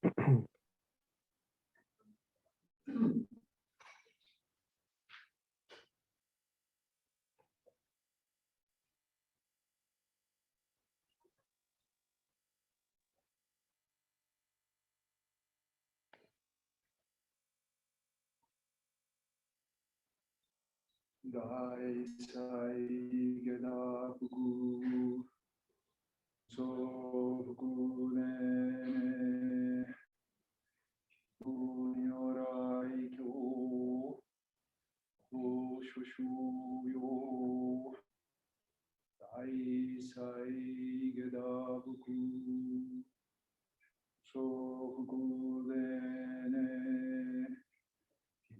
Dai sai geda buku so buku ne bunyorai kyo o shushu yo dai sai geda buku so buku ne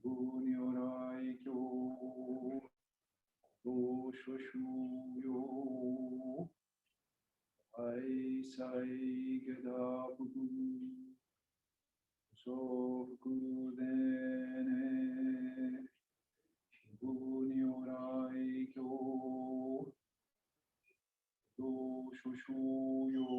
bunyorai kyo o shushu yo ai sai geda buku so buku ne bunyorai kyo o shushu yo.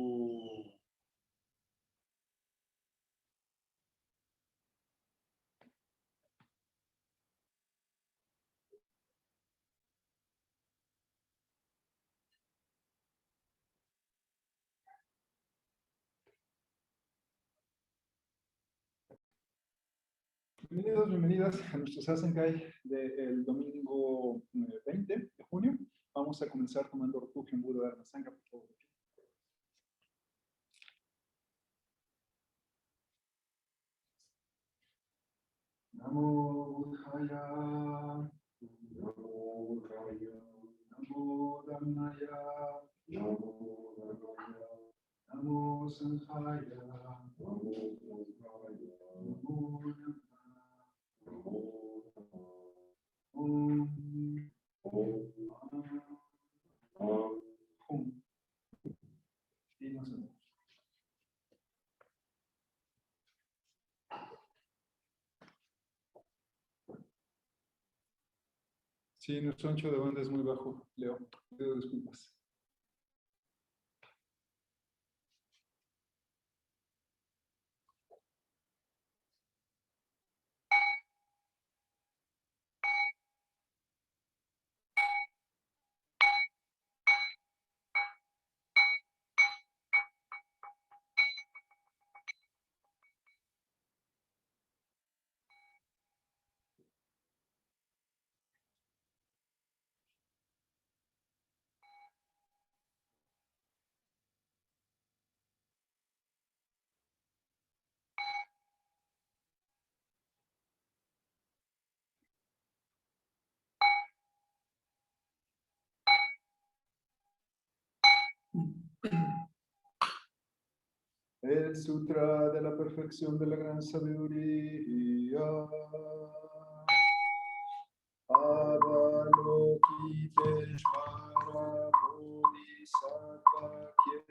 Bienvenidos, bienvenidas a nuestro Sasenkai del domingo 20 de junio. Vamos a comenzar tomando refugio en Buda Dharma Sangha, por favor. Namo Buddhaya, Namo Buddhaya, Namo Dhammaya, Namo Dhammaya, Namo Sanghaya, Namo Sanghaya, Namo Y nos vemos. Sí, nuestro ancho de banda es muy bajo, Leo. Pido disculpas. El Sutra de la Perfección de la Gran Sabiduría. Avalokiteshvara Bodhisattva, quien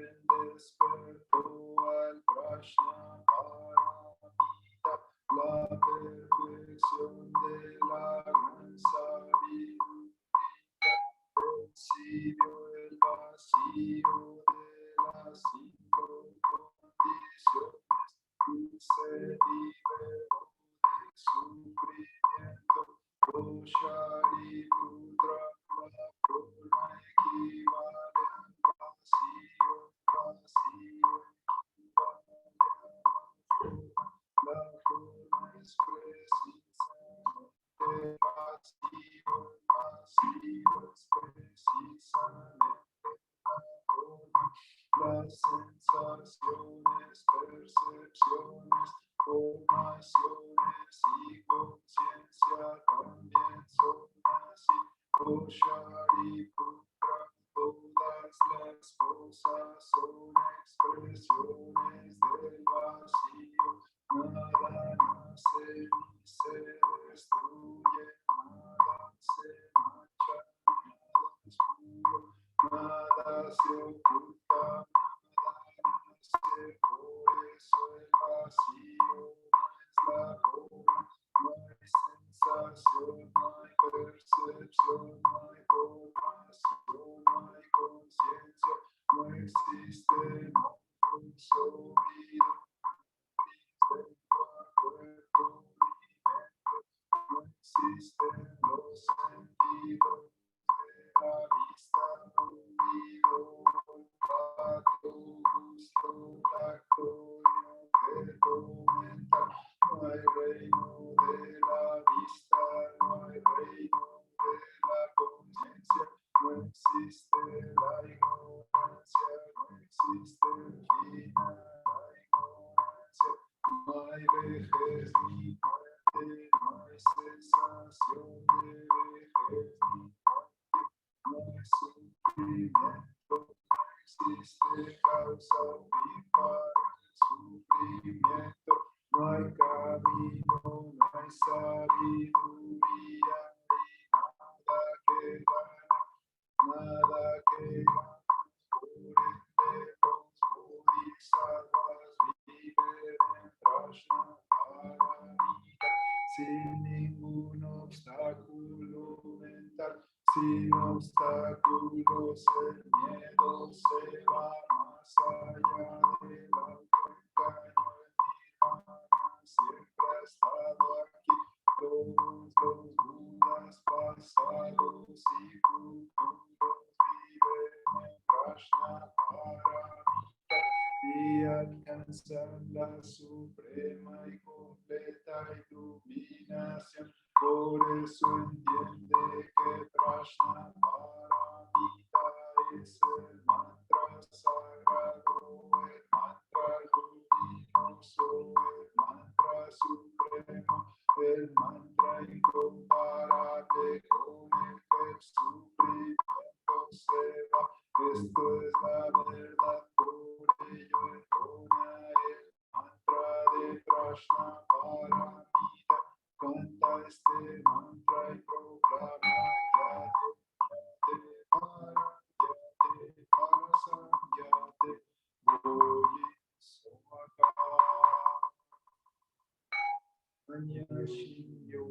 despertó al Prajna Paramita, la perfección de la gran sabiduría, percibió el vacío de las 5 condiciones y se liberó del sufrimiento. Shariputra, la forma equivale al vacío, la forma es precisamente vacío es precisamente la forma. Las sensaciones, percepciones, formaciones y conciencia también son así. Oh Shariputra, todas las cosas son expresiones del vacío. Nada nace ni se destruye, nada se mancha, nada es puro, nada se oculta, nada nace. Por eso el vacío no es la forma, no hay sensación, no hay percepción, no hay formación, no hay conciencia, no existe, no fue vida. la vista, oído, olfato, gusto, tacto, objeto mental. No hay reino de la vista, no hay reino de la conciencia. No existe la ignorancia, no existe el fin a la ignorancia. No hay vejez ni muerte, no hay sensación de vejez ni muerte, no hay sufrimiento, no existe causa fin para el sufrimiento, no hay camino, no hay sabiduría y nada que gana, nada que gana. Por ende, los bodhisattvas viven en Prajnaparamita sin ningún obstáculo mental, sin obstáculos. El miedo se va más allá del autoengaño. El nirvana siempre ha estado aquí. Todos los budas pasados y futuros viven en Prajnaparamita y alcanzan la suprema y completa iluminación. Por eso entiende que Prajnaparamita es el mantra sagrado, el mantra luminoso, el mantra supremo, el mantra incomparable con el que el sufrimiento se va. Esto es la verdad, por ello entona el mantra de Prajnaparamita. Canta este mantra y proclama Yate, Yate, Para, Yate, Parasam, Yate, Voye, Somaka, Anya Shinyo.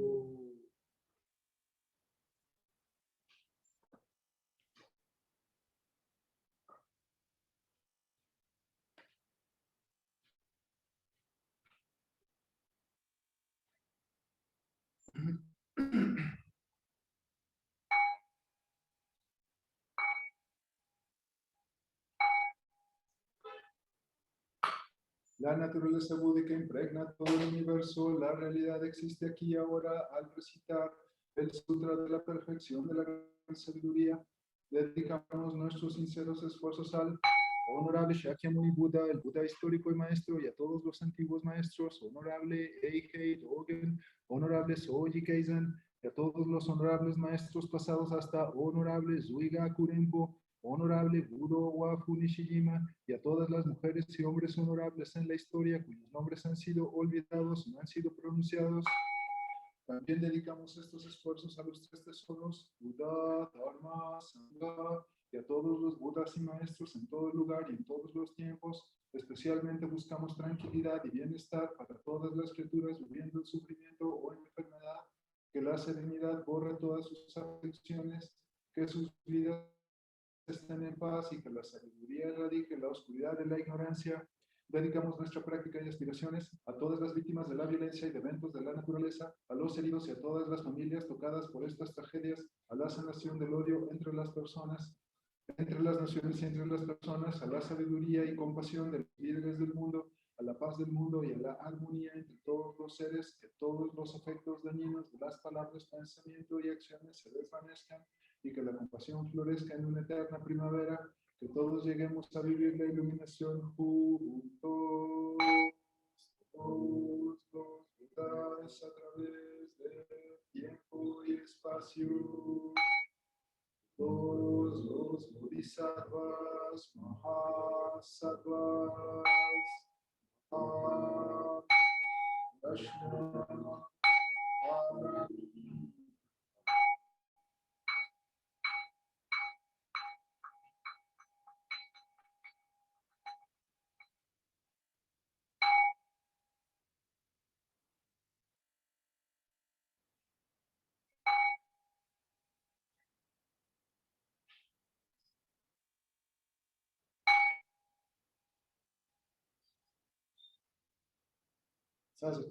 La naturaleza búdica impregna todo el universo. La realidad existe aquí y ahora. Al recitar el Sutra de la Perfección de la Gran Sabiduría, dedicamos nuestros sinceros esfuerzos al honorable Shakyamuni Buda, el Buda histórico y maestro, y a todos los antiguos maestros, honorable Eikei Dogen, honorable Soji Keizen, y a todos los honorables maestros pasados hasta honorable Zuiga Kurenpo, honorable Budo Wafu Nishijima, y a todas las mujeres y hombres honorables en la historia cuyos nombres han sido olvidados y no han sido pronunciados. También dedicamos estos esfuerzos a los tres tesoros, Buda, Dharma, Sangha, y a todos los Budas y maestros en todo lugar y en todos los tiempos. Especialmente buscamos tranquilidad y bienestar para todas las criaturas viviendo el sufrimiento o enfermedad, que la serenidad borre todas sus aflicciones, que sus vidas estén en paz y que la sabiduría erradique la oscuridad de la ignorancia. Dedicamos nuestra práctica y aspiraciones a todas las víctimas de la violencia y de eventos de la naturaleza, a los heridos y a todas las familias tocadas por estas tragedias, a la sanación del odio entre las personas, entre las naciones y entre las personas, a la sabiduría y compasión de los líderes del mundo, a la paz del mundo y a la armonía entre todos los seres, que todos los efectos dañinos de las palabras, pensamiento y acciones se desvanezcan y que la compasión florezca en una eterna primavera, que todos lleguemos a vivir la iluminación juntos, todos los Budas a través del tiempo y espacio, todos los Bodhisattvas, Mahasattvas, Krishna, Sasu.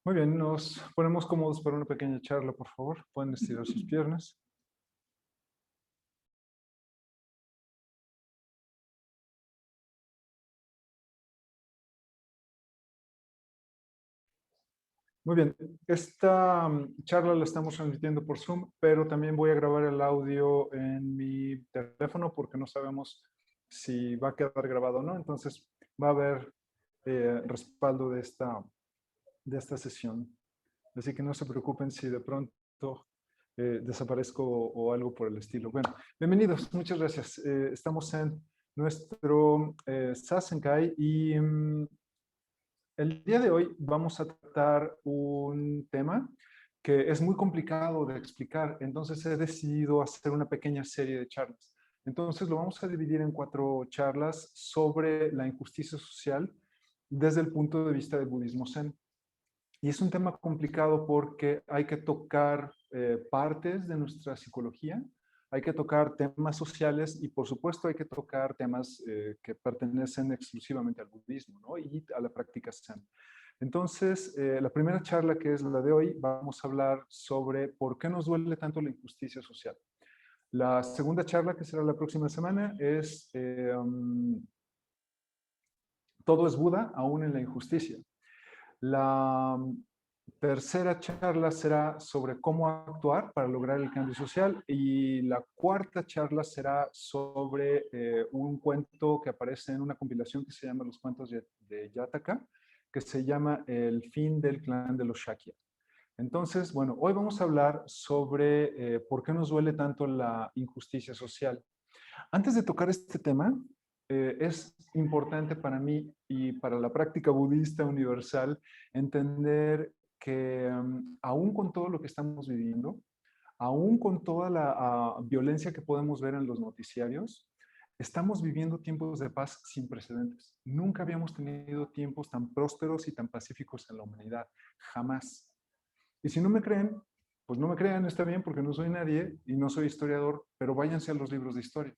Muy bien, nos ponemos cómodos para una pequeña charla, por favor. Pueden estirar sus piernas. Muy bien, esta charla la estamos transmitiendo por Zoom, pero también voy a grabar el audio en mi teléfono porque no sabemos si va a quedar grabado o no. Entonces va a haber respaldo de esta sesión. Así que no se preocupen si de pronto desaparezco o algo por el estilo. Bueno, bienvenidos, muchas gracias. Estamos en nuestro Sasenkai y el día de hoy vamos a tratar un tema que es muy complicado de explicar, entonces he decidido hacer una pequeña serie de charlas. Entonces lo vamos a dividir en 4 charlas sobre la injusticia social desde el punto de vista del budismo zen. Y es un tema complicado porque hay que tocar partes de nuestra psicología, hay que tocar temas sociales y por supuesto hay que tocar temas que pertenecen exclusivamente al budismo, ¿no? Y a la práctica zen. Entonces, la primera charla, que es la de hoy, vamos a hablar sobre por qué nos duele tanto la injusticia social. La segunda charla, que será la próxima semana, es todo es Buda, aún en la injusticia. La tercera charla será sobre cómo actuar para lograr el cambio social y la cuarta charla será sobre un cuento que aparece en una compilación que se llama Los Cuentos de Yataka, que se llama El fin del clan de los Shakya. Entonces, bueno, hoy vamos a hablar sobre por qué nos duele tanto la injusticia social. Antes de tocar este tema, es importante para mí y para la práctica budista universal entender que aún con todo lo que estamos viviendo, aún con toda la violencia que podemos ver en los noticiarios, estamos viviendo tiempos de paz sin precedentes. Nunca habíamos tenido tiempos tan prósperos y tan pacíficos en la humanidad, jamás. Y si no me creen, pues no me crean, está bien porque no soy nadie y no soy historiador, pero váyanse a los libros de historia.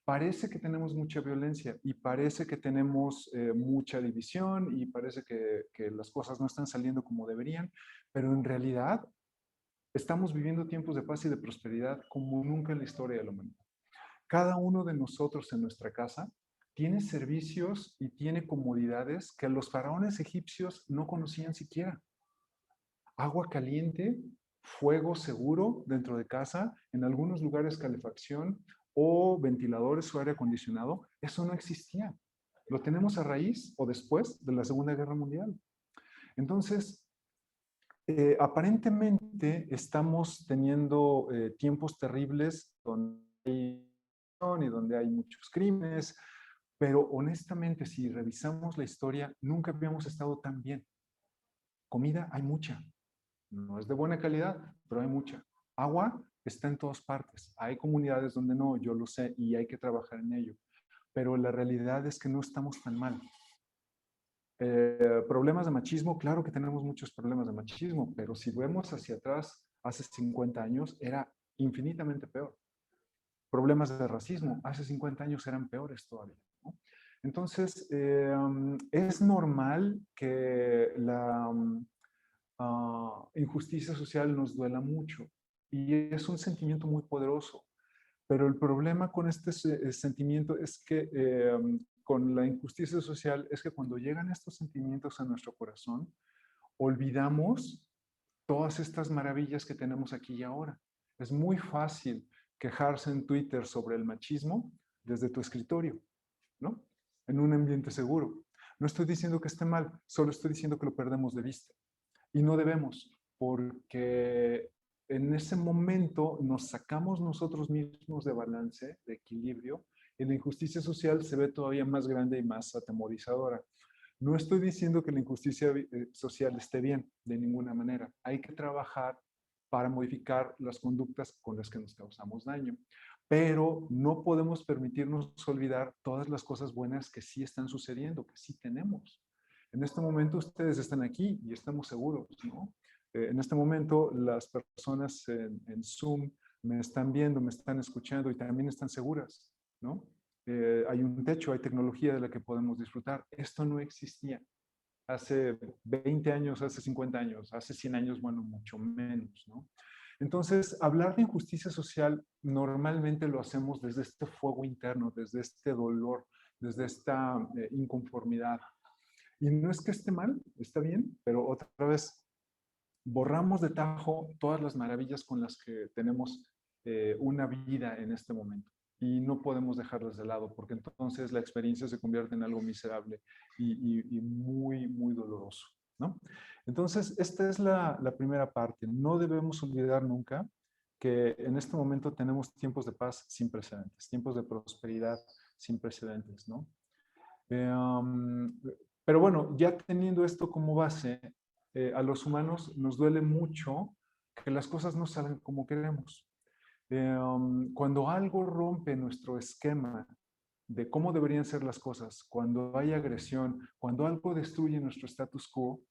Parece que tenemos mucha violencia y parece que tenemos mucha división y parece que las cosas no están saliendo como deberían, pero en realidad estamos viviendo tiempos de paz y de prosperidad como nunca en la historia de la humanidad. Cada uno de nosotros en nuestra casa tiene servicios y tiene comodidades que los faraones egipcios no conocían siquiera. Agua caliente, fuego seguro dentro de casa, en algunos lugares calefacción o ventiladores o aire acondicionado, eso no existía. Lo tenemos a raíz o después de la Segunda Guerra Mundial. Entonces, aparentemente estamos teniendo tiempos terribles donde hay y donde hay muchos crímenes, pero honestamente, si revisamos la historia, nunca habíamos estado tan bien. Comida hay mucha, no es de buena calidad, pero hay mucha. Agua está en todas partes. Hay comunidades donde no, yo lo sé, y hay que trabajar en ello. Pero la realidad es que no estamos tan mal. Problemas de machismo, claro que tenemos muchos problemas de machismo, pero si vemos hacia atrás, hace 50 años era infinitamente peor. Problemas de racismo, hace 50 años eran peores todavía, ¿no? Entonces, es normal que la injusticia social nos duela mucho y es un sentimiento muy poderoso. Pero el problema con este sentimiento es que con la injusticia social es que cuando llegan estos sentimientos a nuestro corazón, olvidamos todas estas maravillas que tenemos aquí y ahora. Es muy fácil quejarse en Twitter sobre el machismo desde tu escritorio, ¿no? En un ambiente seguro. No estoy diciendo que esté mal, solo estoy diciendo que lo perdemos de vista. Y no debemos, porque en ese momento nos sacamos nosotros mismos de balance, de equilibrio, y la injusticia social se ve todavía más grande y más atemorizadora. No estoy diciendo que la injusticia social esté bien, de ninguna manera. Hay que trabajar para modificar las conductas con las que nos causamos daño. Pero no podemos permitirnos olvidar todas las cosas buenas que sí están sucediendo, que sí tenemos. En este momento ustedes están aquí y estamos seguros, ¿no? En este momento las personas en Zoom me están viendo, me están escuchando y también están seguras, ¿no? Hay un techo, hay tecnología de la que podemos disfrutar. Esto no existía. hace 20 años, hace 50 años, hace 100 años, bueno, mucho menos, ¿no? Entonces, hablar de injusticia social normalmente lo hacemos desde este fuego interno, desde este dolor, desde esta inconformidad. Y no es que esté mal, está bien, pero otra vez borramos de tajo todas las maravillas con las que tenemos una vida en este momento. Y no podemos dejarlas de lado, porque entonces la experiencia se convierte en algo miserable y muy, muy doloroso, ¿no? Entonces, esta es la primera parte. No debemos olvidar nunca que en este momento tenemos tiempos de paz sin precedentes, tiempos de prosperidad sin precedentes, ¿no? Pero bueno, ya teniendo esto como base, a los humanos nos duele mucho que las cosas no salgan como queremos. Cuando algo rompe nuestro esquema de cómo deberían ser las cosas, cuando hay agresión, cuando algo destruye nuestro status quo,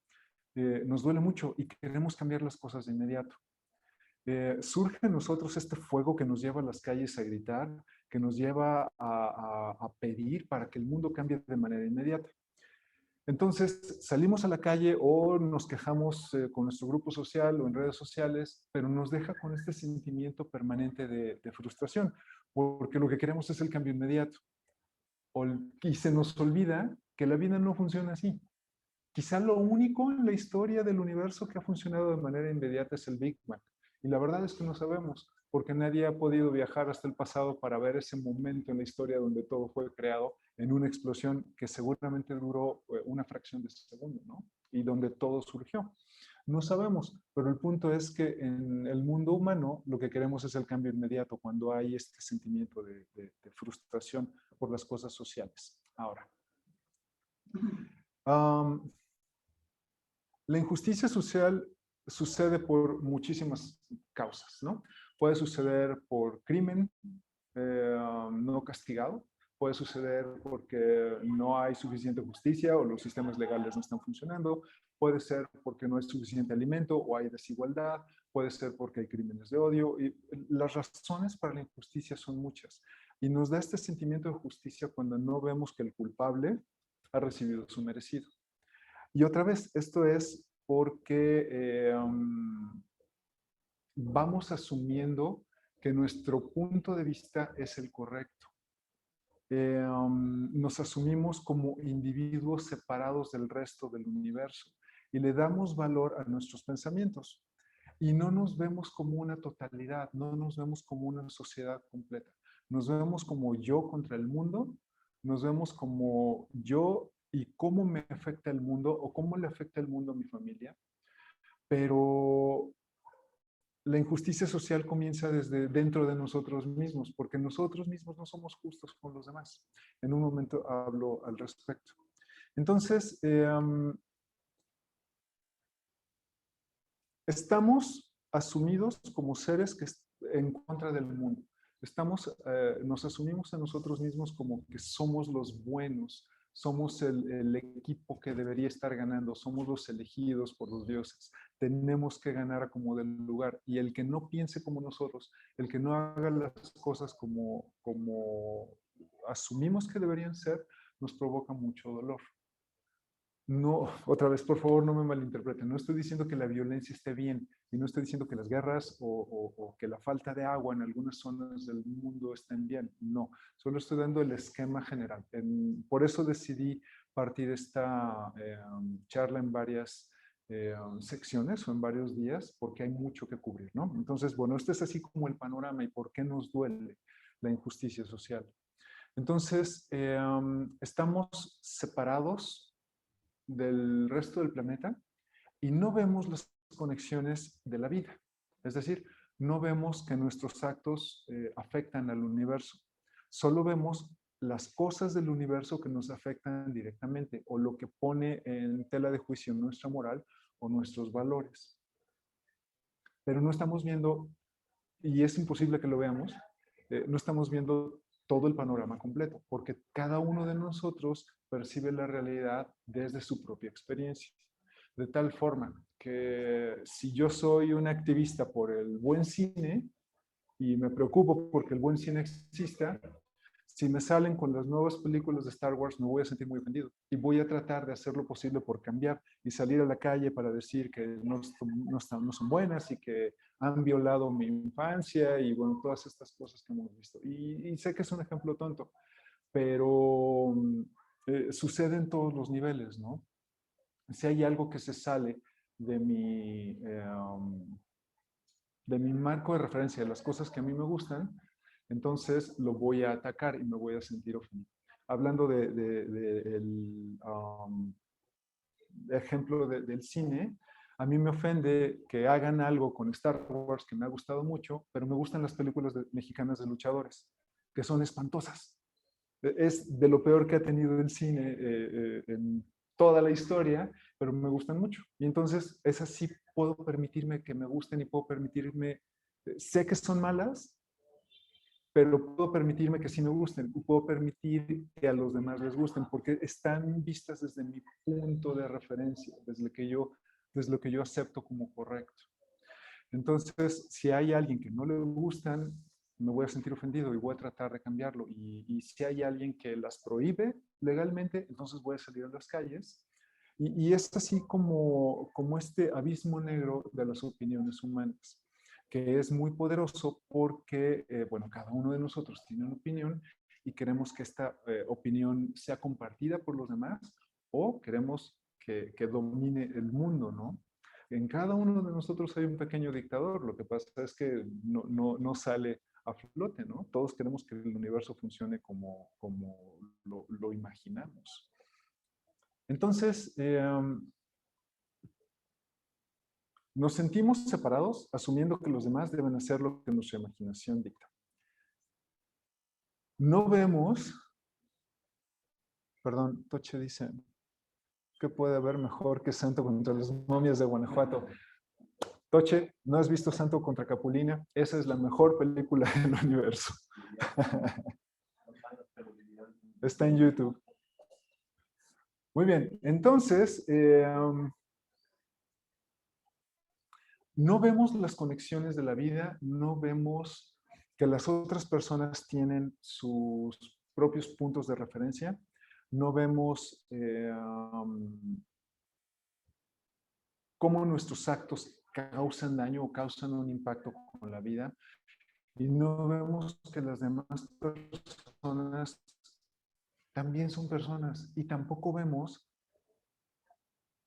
nos duele mucho y queremos cambiar las cosas de inmediato. Surge en nosotros este fuego que nos lleva a las calles a gritar, que nos lleva a pedir para que el mundo cambie de manera inmediata. Entonces salimos a la calle o nos quejamos con nuestro grupo social o en redes sociales, pero nos deja con este sentimiento permanente de frustración, porque lo que queremos es el cambio inmediato. Y se nos olvida que la vida no funciona así. Quizá lo único en la historia del universo que ha funcionado de manera inmediata es el Big Bang. Y la verdad es que no sabemos, porque nadie ha podido viajar hasta el pasado para ver ese momento en la historia donde todo fue creado en una explosión que seguramente duró una fracción de segundo, ¿no? Y donde todo surgió. No sabemos, pero el punto es que en el mundo humano lo que queremos es el cambio inmediato cuando hay este sentimiento de frustración por las cosas sociales. Ahora, la injusticia social sucede por muchísimas causas, ¿no? Puede suceder por crimen no castigado, puede suceder porque no hay suficiente justicia o los sistemas legales no están funcionando, puede ser porque no hay suficiente alimento o hay desigualdad, puede ser porque hay crímenes de odio. Y las razones para la injusticia son muchas. Y nos da este sentimiento de justicia cuando no vemos que el culpable ha recibido su merecido. Y otra vez, esto es porque vamos asumiendo que nuestro punto de vista es el correcto. Nos asumimos como individuos separados del resto del universo y le damos valor a nuestros pensamientos. Y no nos vemos como una totalidad, no nos vemos como una sociedad completa. Nos vemos como yo contra el mundo, nos vemos como yo y cómo me afecta el mundo o cómo le afecta el mundo a mi familia. Pero la injusticia social comienza desde dentro de nosotros mismos, porque nosotros mismos no somos justos con los demás. En un momento hablo al respecto. Entonces, estamos asumidos como seres que en contra del mundo. Nos asumimos a nosotros mismos como que somos los buenos, somos el equipo que debería estar ganando, somos los elegidos por los dioses. Tenemos que ganar a como del lugar. Y el que no piense como nosotros, el que no haga las cosas como asumimos que deberían ser, nos provoca mucho dolor. No, otra vez, por favor, no me malinterpreten. No estoy diciendo que la violencia esté bien y no estoy diciendo que las guerras o que la falta de agua en algunas zonas del mundo estén bien. No, solo estoy dando el esquema general. Por eso decidí partir esta charla en varias secciones o en varios días, porque hay mucho que cubrir, ¿no? Entonces, bueno, este es así como el panorama y por qué nos duele la injusticia social. Entonces, estamos separados del resto del planeta y no vemos las conexiones de la vida. Es decir, no vemos que nuestros actos afectan al universo. Solo vemos las cosas del universo que nos afectan directamente o lo que pone en tela de juicio nuestra moral o nuestros valores. Pero no estamos viendo, y es imposible que lo veamos, no estamos viendo todo el panorama completo, porque cada uno de nosotros percibe la realidad desde su propia experiencia. De tal forma que si yo soy un activista por el buen cine y me preocupo porque el buen cine exista, Si me salen con las nuevas películas de Star Wars, me voy a sentir muy ofendido y voy a tratar de hacer lo posible por cambiar y salir a la calle para decir que no son buenas y que han violado mi infancia y bueno, todas estas cosas que hemos visto. Y sé que es un ejemplo tonto, pero sucede en todos los niveles, ¿no? Si hay algo que se sale de de mi marco de referencia, de las cosas que a mí me gustan, entonces lo voy a atacar y me voy a sentir ofendido. Hablando del ejemplo del cine, a mí me ofende que hagan algo con Star Wars que me ha gustado mucho, pero me gustan las películas mexicanas de luchadores, que son espantosas. Es de lo peor que ha tenido el cine en toda la historia, pero me gustan mucho. Y entonces, esas sí puedo permitirme que me gusten y puedo permitirme, sé que son malas, pero puedo permitirme que sí me gusten y puedo permitir que a los demás les gusten porque están vistas desde mi punto de referencia, desde lo que yo acepto como correcto. Entonces, si hay alguien que no le gustan, me voy a sentir ofendido y voy a tratar de cambiarlo. Y si hay alguien que las prohíbe legalmente, entonces voy a salir a las calles. Y es así como este abismo negro de las opiniones humanas, que es muy poderoso porque, bueno, cada uno de nosotros tiene una opinión y queremos que esta opinión sea compartida por los demás o queremos que domine el mundo, ¿no? En cada uno de nosotros hay un pequeño dictador. Lo que pasa es que no sale a flote, ¿no? Todos queremos que el universo funcione como lo imaginamos. Entonces, nos sentimos separados asumiendo que los demás deben hacer lo que nuestra imaginación dicta. No vemos, perdón, Toche dice, ¿qué puede haber mejor que Santo contra las momias de Guanajuato? Toche, ¿no has visto Santo contra Capulina? Esa es la mejor película del universo. Está en YouTube. Muy bien, entonces, no vemos las conexiones de la vida, no vemos que las otras personas tienen sus propios puntos de referencia, no vemos cómo nuestros actos causan daño o causan un impacto con la vida, y no vemos que las demás personas también son personas, y tampoco vemos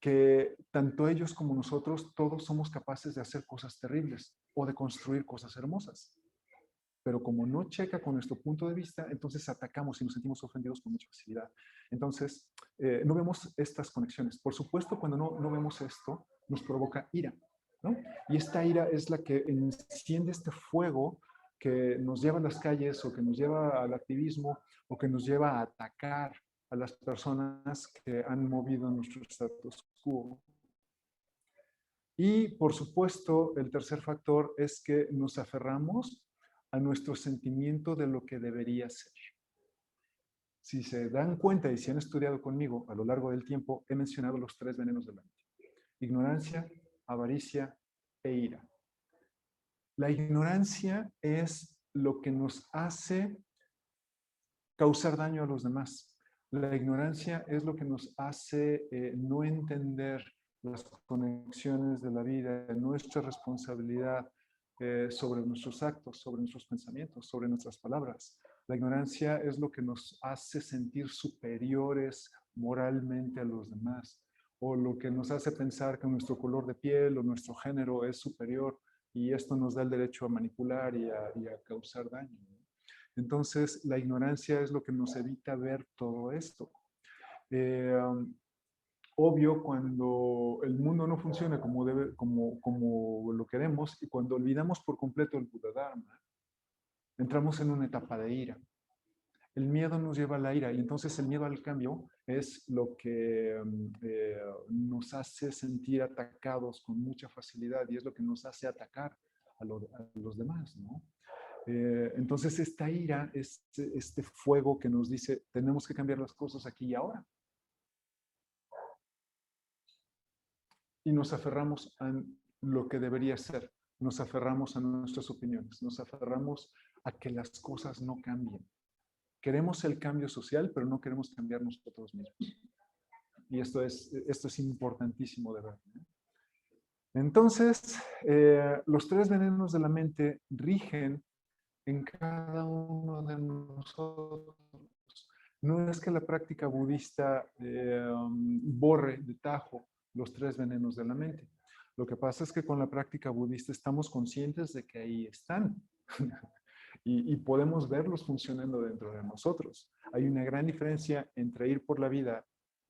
que tanto ellos como nosotros, todos somos capaces de hacer cosas terribles o de construir cosas hermosas. Pero como no checa con nuestro punto de vista, entonces atacamos y nos sentimos ofendidos con mucha facilidad. Entonces, no vemos estas conexiones. Por supuesto, cuando no vemos esto, nos provoca ira, ¿no? Y esta ira es la que enciende este fuego que nos lleva a las calles o que nos lleva al activismo o que nos lleva a atacar a las personas que han movido nuestro status quo. Y, por supuesto, el tercer factor es que nos aferramos a nuestro sentimiento de lo que debería ser. Si se dan cuenta y si han estudiado conmigo a lo largo del tiempo, he mencionado los 3 venenos de la mente: ignorancia, avaricia e ira. La ignorancia es lo que nos hace causar daño a los demás. La ignorancia es lo que nos hace no entender las conexiones de la vida, nuestra responsabilidad sobre nuestros actos, sobre nuestros pensamientos, sobre nuestras palabras. La ignorancia es lo que nos hace sentir superiores moralmente a los demás, o lo que nos hace pensar que nuestro color de piel o nuestro género es superior y esto nos da el derecho a manipular y a causar daño. Entonces, la ignorancia es lo que nos evita ver todo esto. Obvio, cuando el mundo no funciona como lo queremos y cuando olvidamos por completo el Buda Dharma, entramos en una etapa de ira. El miedo nos lleva a la ira y entonces el miedo al cambio es lo que nos hace sentir atacados con mucha facilidad y es lo que nos hace atacar a los demás, ¿no? Entonces esta ira es este fuego que nos dice, tenemos que cambiar las cosas aquí y ahora. Y nos aferramos a lo que debería ser, nos aferramos a nuestras opiniones, nos aferramos a que las cosas no cambien. Queremos el cambio social, pero no queremos cambiar nosotros mismos. Y esto es importantísimo de ver, ¿no? Entonces, los 3 venenos de la mente rigen en cada uno de nosotros. No es que la práctica budista borre de tajo los 3 venenos de la mente. Lo que pasa es que con la práctica budista estamos conscientes de que ahí están y podemos verlos funcionando dentro de nosotros. Hay una gran diferencia entre ir por la vida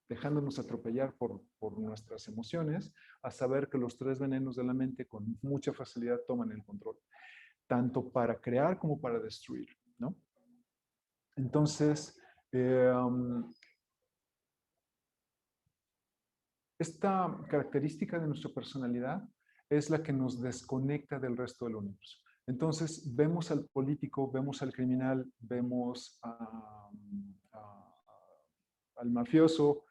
dejándonos atropellar por nuestras emociones, a saber que los 3 venenos de la mente con mucha facilidad toman el control, tanto para crear como para destruir, ¿no? Entonces, esta característica de nuestra personalidad es la que nos desconecta del resto del universo. Entonces, vemos al político, vemos al criminal, vemos al mafioso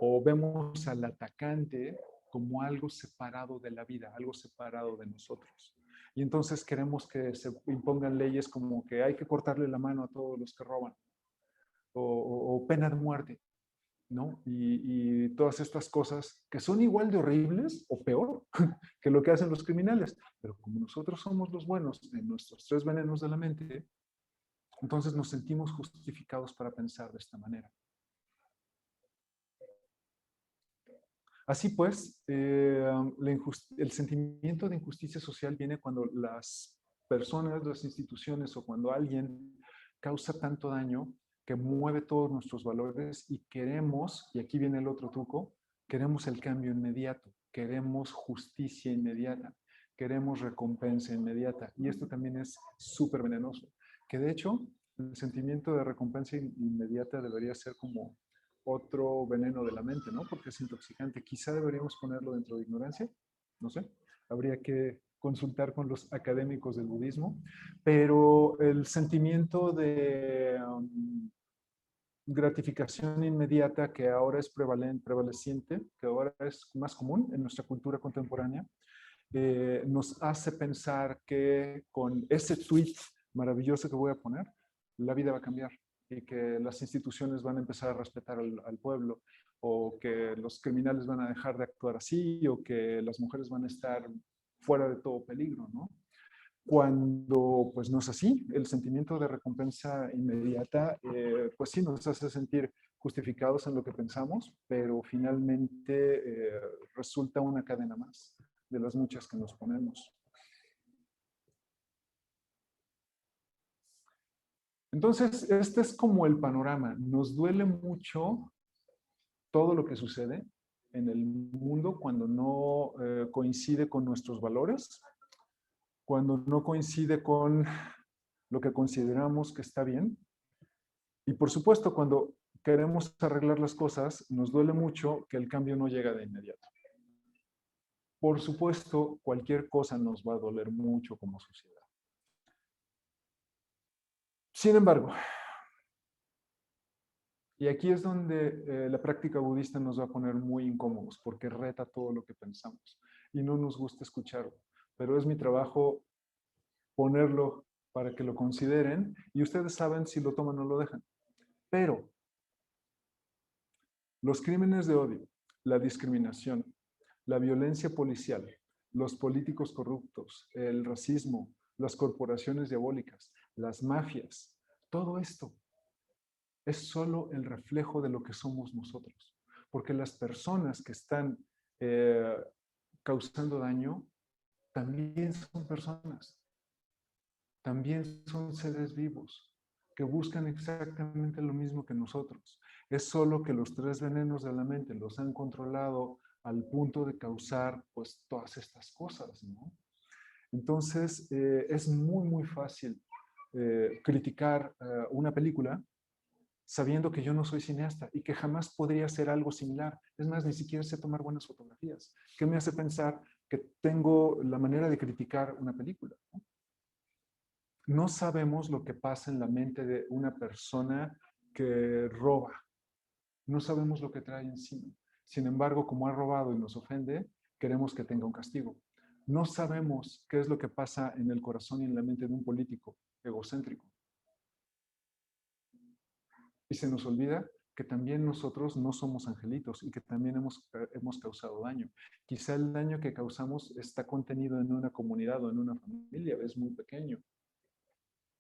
o vemos al atacante como algo separado de la vida, algo separado de nosotros. Y entonces queremos que se impongan leyes como que hay que cortarle la mano a todos los que roban o pena de muerte, ¿no? Y todas estas cosas que son igual de horribles o peor que lo que hacen los criminales. Pero como nosotros somos los buenos en nuestros 3 venenos de la mente, entonces nos sentimos justificados para pensar de esta manera. Así pues, el sentimiento de injusticia social viene cuando las personas, las instituciones o cuando alguien causa tanto daño que mueve todos nuestros valores y queremos, y aquí viene el otro truco, queremos el cambio inmediato, queremos justicia inmediata, queremos recompensa inmediata. Y esto también es súper venenoso, que de hecho el sentimiento de recompensa inmediata debería ser como otro veneno de la mente, ¿no? Porque es intoxicante. Quizá deberíamos ponerlo dentro de ignorancia, no sé. Habría que consultar con los académicos del budismo, pero el sentimiento de gratificación inmediata que ahora es prevaleciente, que ahora es más común en nuestra cultura contemporánea, nos hace pensar que con ese tweet maravilloso que voy a poner, la vida va a cambiar y que las instituciones van a empezar a respetar al pueblo, o que los criminales van a dejar de actuar así, o que las mujeres van a estar fuera de todo peligro, ¿no? Cuando pues no es así, el sentimiento de recompensa inmediata, pues sí nos hace sentir justificados en lo que pensamos, pero finalmente resulta una cadena más de las muchas que nos ponemos. Entonces, este es como el panorama. Nos duele mucho todo lo que sucede en el mundo cuando no coincide con nuestros valores, cuando no coincide con lo que consideramos que está bien. Y por supuesto, cuando queremos arreglar las cosas, nos duele mucho que el cambio no llega de inmediato. Por supuesto, cualquier cosa nos va a doler mucho como sociedad. Sin embargo, y aquí es donde la práctica budista nos va a poner muy incómodos, porque reta todo lo que pensamos y no nos gusta escucharlo. Pero es mi trabajo ponerlo para que lo consideren y ustedes saben si lo toman o lo dejan. Pero los crímenes de odio, la discriminación, la violencia policial, los políticos corruptos, el racismo, las corporaciones diabólicas, las mafias, todo esto es solo el reflejo de lo que somos nosotros. Porque las personas que están causando daño también son personas, también son seres vivos que buscan exactamente lo mismo que nosotros. Es solo que los 3 venenos de la mente los han controlado al punto de causar pues todas estas cosas, ¿no? Entonces, es muy, muy fácil criticar una película sabiendo que yo no soy cineasta y que jamás podría hacer algo similar. Es más, ni siquiera sé tomar buenas fotografías. ¿Qué me hace pensar que tengo la manera de criticar una película? No sabemos lo que pasa en la mente de una persona que roba. No sabemos lo que trae encima. Sin embargo, como ha robado y nos ofende, queremos que tenga un castigo. No sabemos qué es lo que pasa en el corazón y en la mente de un político egocéntrico. Y se nos olvida que también nosotros no somos angelitos y que también hemos causado daño. Quizá el daño que causamos está contenido en una comunidad o en una familia, es muy pequeño.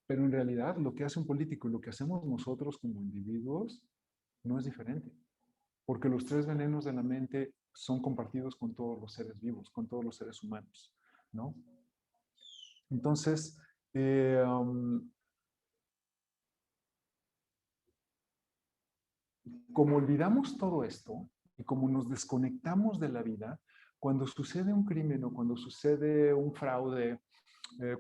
Pero en realidad lo que hace un político y lo que hacemos nosotros como individuos no es diferente. Porque los tres venenos de la mente son compartidos con todos los seres vivos, con todos los seres humanos, ¿no? Entonces, como olvidamos todo esto y como nos desconectamos de la vida, cuando sucede un crimen o cuando sucede un fraude,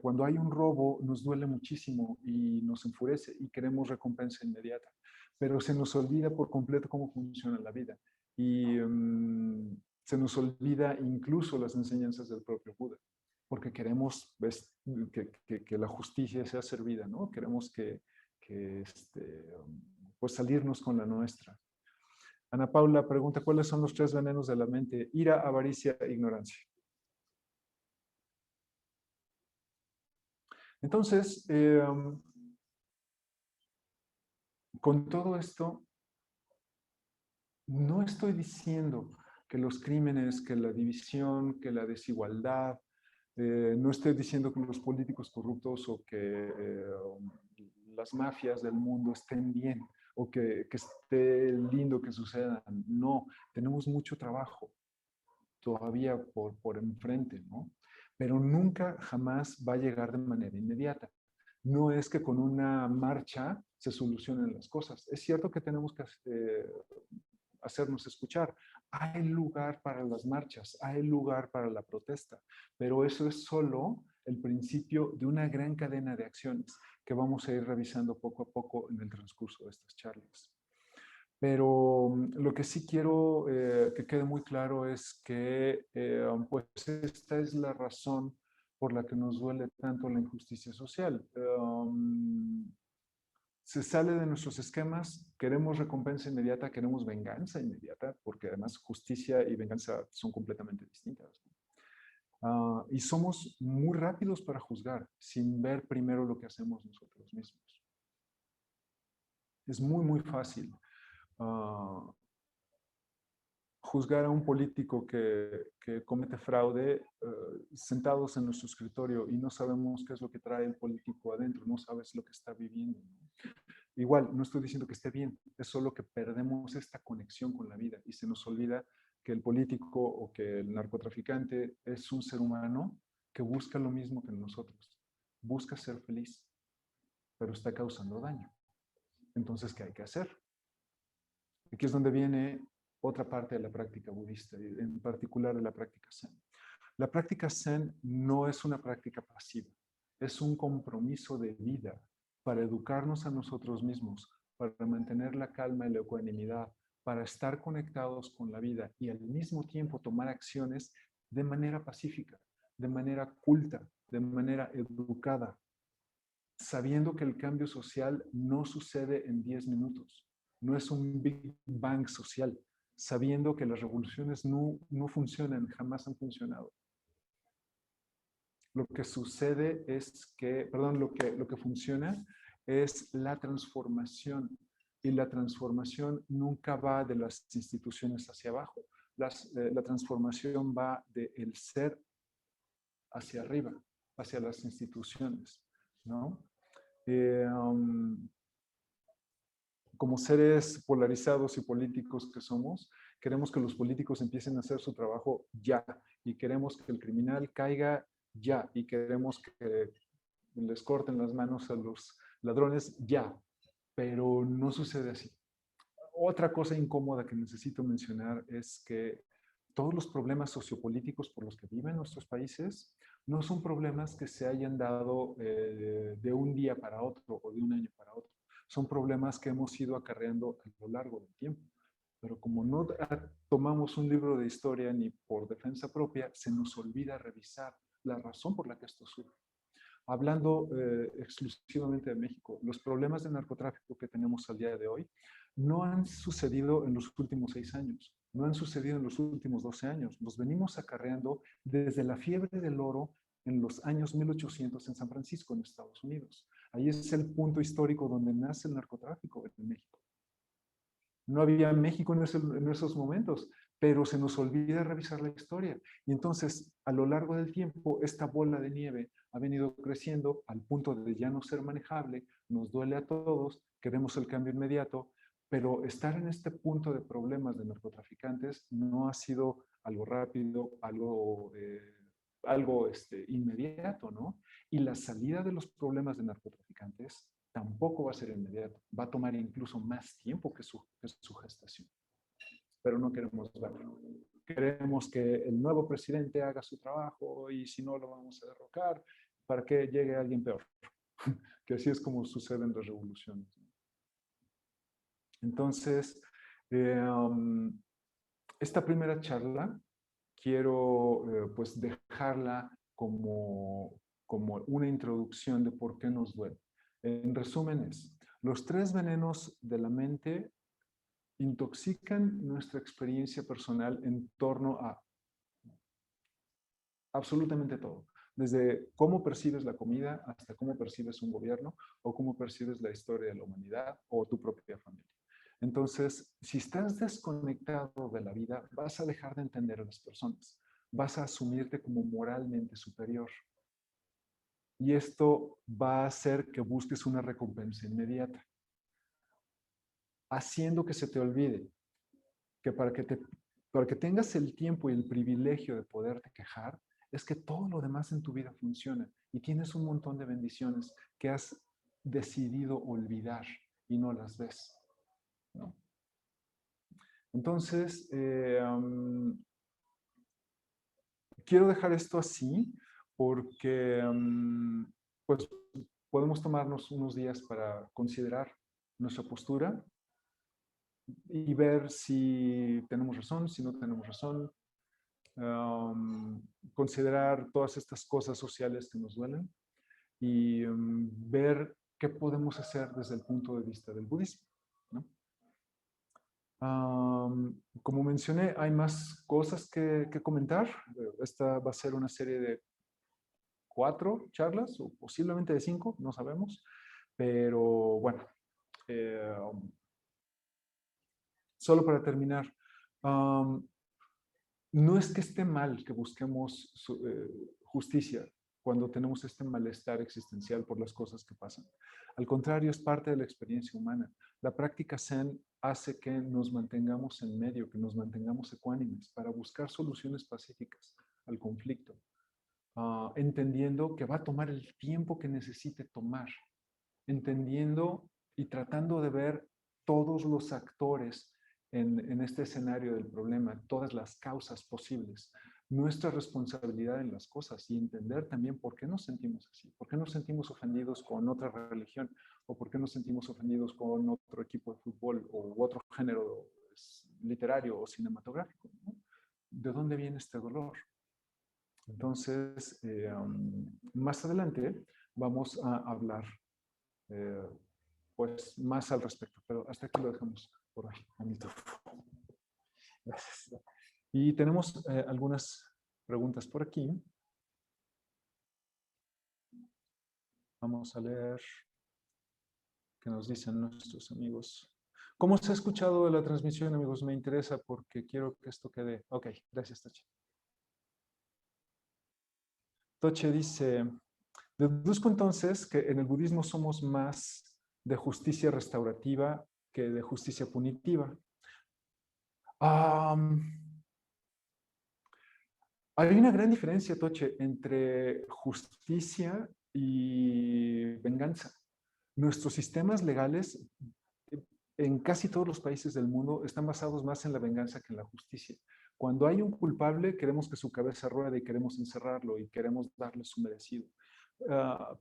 cuando hay un robo, nos duele muchísimo y nos enfurece y queremos recompensa inmediata. Pero se nos olvida por completo cómo funciona la vida. Y se nos olvida incluso las enseñanzas del propio Buda, porque queremos que la justicia sea servida, ¿no? Queremos pues salirnos con la nuestra. Ana Paula pregunta, ¿cuáles son los tres venenos de la mente? Ira, avaricia e ignorancia. Entonces, con todo esto, no estoy diciendo que los crímenes, que la división, que la desigualdad, no estoy diciendo que los políticos corruptos o que las mafias del mundo estén bien o que esté lindo que sucedan. No, tenemos mucho trabajo todavía por enfrente, ¿no? Pero nunca, jamás va a llegar de manera inmediata. No es que con una marcha se solucionen las cosas. Es cierto que tenemos que hacernos escuchar. Hay lugar para las marchas, hay lugar para la protesta, pero eso es solo el principio de una gran cadena de acciones que vamos a ir revisando poco a poco en el transcurso de estas charlas. Pero lo que sí quiero que quede muy claro es que pues esta es la razón por la que nos duele tanto la injusticia social. Se sale de nuestros esquemas, queremos recompensa inmediata, queremos venganza inmediata, porque además justicia y venganza son completamente distintas. Y somos muy rápidos para juzgar, sin ver primero lo que hacemos nosotros mismos. Es muy, muy fácil juzgar a un político que comete fraude sentados en nuestro escritorio y no sabemos qué es lo que trae el político adentro, no sabes lo que está viviendo. Igual, no estoy diciendo que esté bien, es solo que perdemos esta conexión con la vida y se nos olvida que el político o que el narcotraficante es un ser humano que busca lo mismo que nosotros, busca ser feliz, pero está causando daño. Entonces, ¿qué hay que hacer? Aquí es donde viene otra parte de la práctica budista, en particular de la práctica Zen. La práctica Zen no es una práctica pasiva, es un compromiso de vida para educarnos a nosotros mismos, para mantener la calma y la ecuanimidad, para estar conectados con la vida y al mismo tiempo tomar acciones de manera pacífica, de manera culta, de manera educada, sabiendo que el cambio social no sucede en 10 minutos, no es un Big Bang social, sabiendo que las revoluciones no funcionan, jamás han funcionado. Lo que sucede es que, perdón, lo que funciona es la transformación. Y la transformación nunca va de las instituciones hacia abajo. La transformación va del ser hacia arriba, hacia las instituciones, ¿no? Como seres polarizados y políticos que somos, queremos que los políticos empiecen a hacer su trabajo ya y queremos que el criminal caiga ya y queremos que les corten las manos a los ladrones ya, pero no sucede así. Otra cosa incómoda que necesito mencionar es que todos los problemas sociopolíticos por los que viven nuestros países no son problemas que se hayan dado de un día para otro o de un año para otro. Son problemas que hemos ido acarreando a lo largo del tiempo. Pero como no tomamos un libro de historia ni por defensa propia, se nos olvida revisar la razón por la que esto surge. Hablando exclusivamente de México, los problemas de narcotráfico que tenemos al día de hoy no han sucedido en los últimos 6 años, no han sucedido en los últimos 12 años. Los venimos acarreando desde la fiebre del oro en los años 1800 en San Francisco, en Estados Unidos. Ahí es el punto histórico donde nace el narcotráfico en México. No había México en esos momentos, pero se nos olvida revisar la historia. Y entonces, a lo largo del tiempo, esta bola de nieve ha venido creciendo al punto de ya no ser manejable, nos duele a todos, queremos el cambio inmediato, pero estar en este punto de problemas de narcotraficantes no ha sido algo rápido, algo inmediato, ¿no? Y la salida de los problemas de narcotraficantes tampoco va a ser inmediato, va a tomar incluso más tiempo que su gestación. Pero no queremos verlo. Queremos que el nuevo presidente haga su trabajo y si no lo vamos a derrocar para que llegue alguien peor. Que así es como sucede en las revoluciones. Entonces, esta primera charla quiero pues dejarla como una introducción de por qué nos duele. En resumen es, los tres venenos de la mente intoxican nuestra experiencia personal en torno a absolutamente todo. Desde cómo percibes la comida hasta cómo percibes un gobierno o cómo percibes la historia de la humanidad o tu propia familia. Entonces, si estás desconectado de la vida, vas a dejar de entender a las personas. Vas a asumirte como moralmente superior. Y esto va a hacer que busques una recompensa inmediata, haciendo que se te olvide que para que tengas el tiempo y el privilegio de poderte quejar, es que todo lo demás en tu vida funciona y tienes un montón de bendiciones que has decidido olvidar y no las ves, ¿no? Entonces, quiero dejar esto así porque pues podemos tomarnos unos días para considerar nuestra postura y ver si tenemos razón, si no tenemos razón, considerar todas estas cosas sociales que nos duelen y ver qué podemos hacer desde el punto de vista del budismo, ¿no? Como mencioné, hay más cosas que comentar. Esta va a ser una serie de 4 charlas o posiblemente de 5, no sabemos. Pero bueno, eh, solo para terminar, no es que esté mal que busquemos justicia cuando tenemos este malestar existencial por las cosas que pasan. Al contrario, es parte de la experiencia humana. La práctica Zen hace que nos mantengamos en medio, que nos mantengamos ecuánimes para buscar soluciones pacíficas al conflicto, entendiendo que va a tomar el tiempo que necesite tomar, entendiendo y tratando de ver todos los actores en este escenario del problema, todas las causas posibles, nuestra responsabilidad en las cosas y entender también por qué nos sentimos así, por qué nos sentimos ofendidos con otra religión o por qué nos sentimos ofendidos con otro equipo de fútbol o otro género literario o cinematográfico, ¿no? ¿De dónde viene este dolor? Entonces, más adelante vamos a hablar eh, pues más al respecto, pero hasta aquí lo dejamos por hoy, amito. Gracias. Y tenemos algunas preguntas por aquí. Vamos a leer qué nos dicen nuestros amigos. ¿Cómo se ha escuchado la transmisión, amigos? Me interesa porque quiero que esto quede. Ok, gracias, Toche. Toche dice, deduzco entonces que en el budismo somos más de justicia restaurativa que de justicia punitiva. Hay una gran diferencia, Toche, entre justicia y venganza. Nuestros sistemas legales en casi todos los países del mundo están basados más en la venganza que en la justicia. Cuando hay un culpable, queremos que su cabeza ruede y queremos encerrarlo y queremos darle su merecido.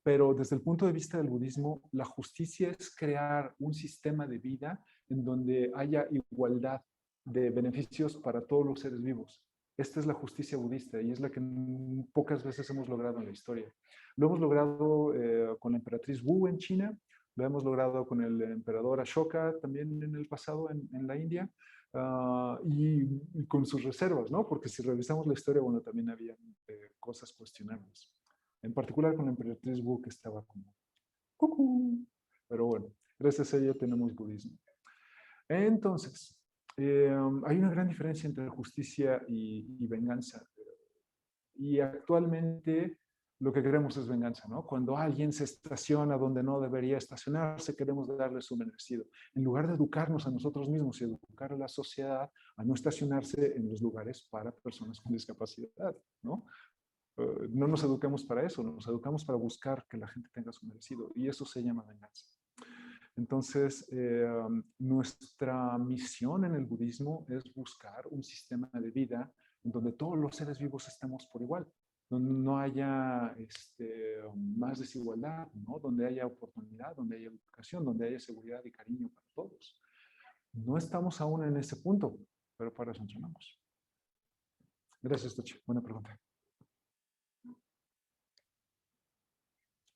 Pero desde el punto de vista del budismo, la justicia es crear un sistema de vida en donde haya igualdad de beneficios para todos los seres vivos. Esta es la justicia budista y es la que pocas veces hemos logrado en la historia. Lo hemos logrado con la emperatriz Wu en China, lo hemos logrado con el emperador Ashoka también en el pasado en la India, y con sus reservas, ¿no? Porque si revisamos la historia, bueno, también había cosas cuestionables. En particular con la emperatriz Wu, que estaba como... ¡Cucú! Pero bueno, gracias a ella tenemos budismo. Entonces, hay una gran diferencia entre justicia y venganza. Y actualmente lo que queremos es venganza, ¿no? Cuando alguien se estaciona donde no debería estacionarse, queremos darle su merecido. En lugar de educarnos a nosotros mismos y educar a la sociedad a no estacionarse en los lugares para personas con discapacidad, ¿no? No nos educamos para eso, nos educamos para buscar que la gente tenga su merecido. Y eso se llama venganza. Entonces, nuestra misión en el budismo es buscar un sistema de vida en donde todos los seres vivos estemos por igual, donde no haya más desigualdad, ¿no? Donde haya oportunidad, donde haya educación, donde haya seguridad y cariño para todos. No estamos aún en ese punto, pero para eso entrenamos. Gracias, Tochi. Buena pregunta.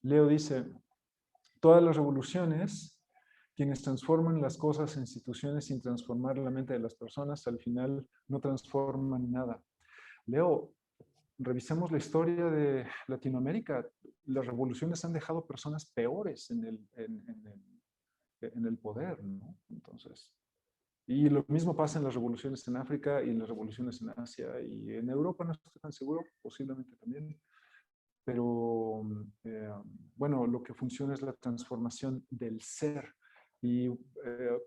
Leo dice, todas las revoluciones, quienes transforman las cosas en instituciones sin transformar la mente de las personas, al final no transforman nada. Leo, revisemos la historia de Latinoamérica. Las revoluciones han dejado personas peores en el poder, ¿no? Entonces, y lo mismo pasa en las revoluciones en África y en las revoluciones en Asia y en Europa, no estoy tan seguro, posiblemente también. Pero, bueno, lo que funciona es la transformación del ser. Y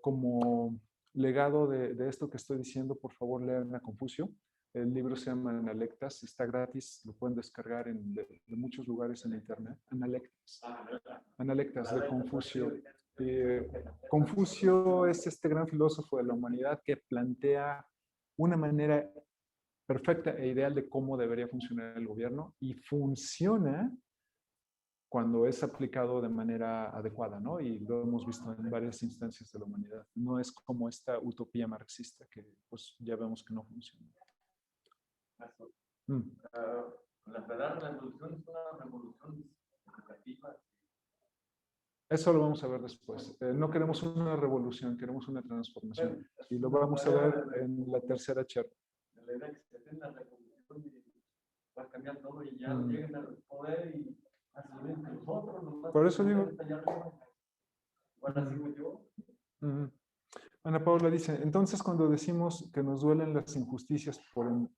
como legado de esto que estoy diciendo, por favor, lean a Confucio. El libro se llama Analectas, está gratis, lo pueden descargar de muchos lugares en internet. Analectas. Analectas de Confucio. Confucio es este gran filósofo de la humanidad que plantea una manera perfecta e ideal de cómo debería funcionar el gobierno y funciona cuando es aplicado de manera adecuada, ¿no? Y lo hemos visto en varias instancias de la humanidad. No es como esta utopía marxista que pues ya vemos que no funciona. La verdad, la revolución es una revolución educativa. Eso lo vamos a ver después. No queremos una revolución, queremos una transformación. Y lo vamos a ver en la tercera charla. La idea que se tiene la revolución y va a cambiar todo y ya lleguen al poder y hacen nosotros. Por eso digo. Ahora sigo yo. Ana Paula dice, entonces cuando decimos que nos duelen las injusticias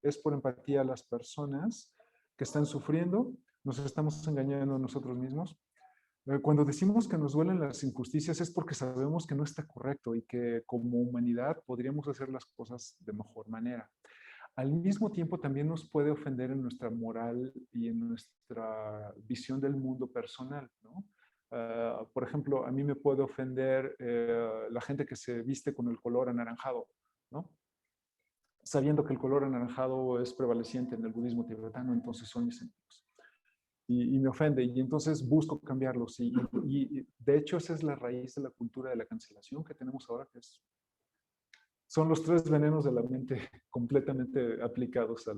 es por empatía a las personas que están sufriendo, nos estamos engañando a nosotros mismos. Cuando decimos que nos duelen las injusticias es porque sabemos que no está correcto y que como humanidad podríamos hacer las cosas de mejor manera. Al mismo tiempo también nos puede ofender en nuestra moral y en nuestra visión del mundo personal, ¿no? Por ejemplo, a mí me puede ofender la gente que se viste con el color anaranjado, ¿no? Sabiendo que el color anaranjado es prevaleciente en el budismo tibetano, entonces son mis enemigos. Y me ofende, y entonces busco cambiarlos. Y de hecho esa es la raíz de la cultura de la cancelación que tenemos ahora, que son los 3 venenos de la mente completamente aplicados a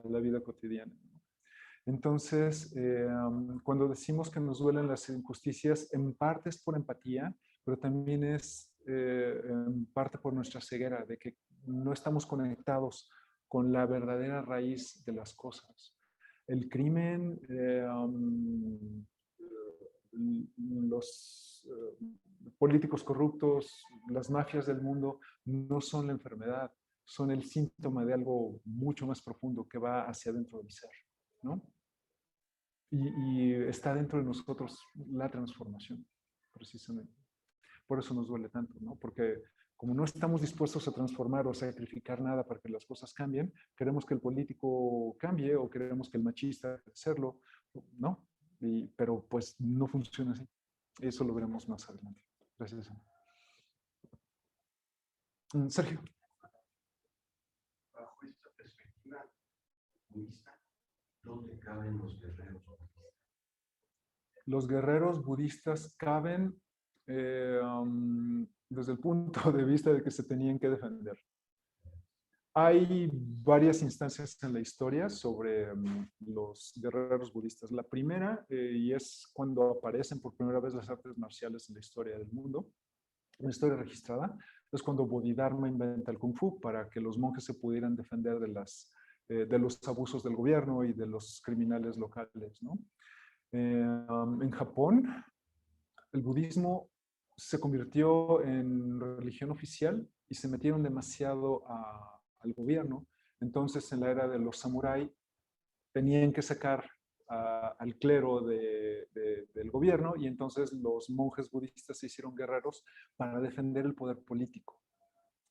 la vida cotidiana. Entonces, cuando decimos que nos duelen las injusticias, en parte es por empatía, pero también es en parte por nuestra ceguera, de que no estamos conectados con la verdadera raíz de las cosas. El crimen, los políticos corruptos, las mafias del mundo, no son la enfermedad, son el síntoma de algo mucho más profundo que va hacia adentro del ser, ¿no? Y está dentro de nosotros la transformación, precisamente. Por eso nos duele tanto, ¿no? Porque como no estamos dispuestos a transformar o a sacrificar nada para que las cosas cambien, queremos que el político cambie o queremos que el machista hacerlo, ¿no? Pero pues no funciona así. Eso lo veremos más adelante. Gracias. Sergio. Bajo esta perspectiva budista, ¿dónde caben los guerreros budistas? Los guerreros budistas caben desde el punto de vista de que se tenían que defender. Hay varias instancias en la historia sobre los guerreros budistas. La primera, y es cuando aparecen por primera vez las artes marciales en la historia del mundo, en la historia registrada, es cuando Bodhidharma inventa el Kung Fu para que los monjes se pudieran defender de los abusos del gobierno y de los criminales locales, ¿no? En Japón, el budismo se convirtió en religión oficial y se metieron demasiado al gobierno. Entonces, en la era de los samurái, tenían que sacar al clero del gobierno y entonces los monjes budistas se hicieron guerreros para defender el poder político.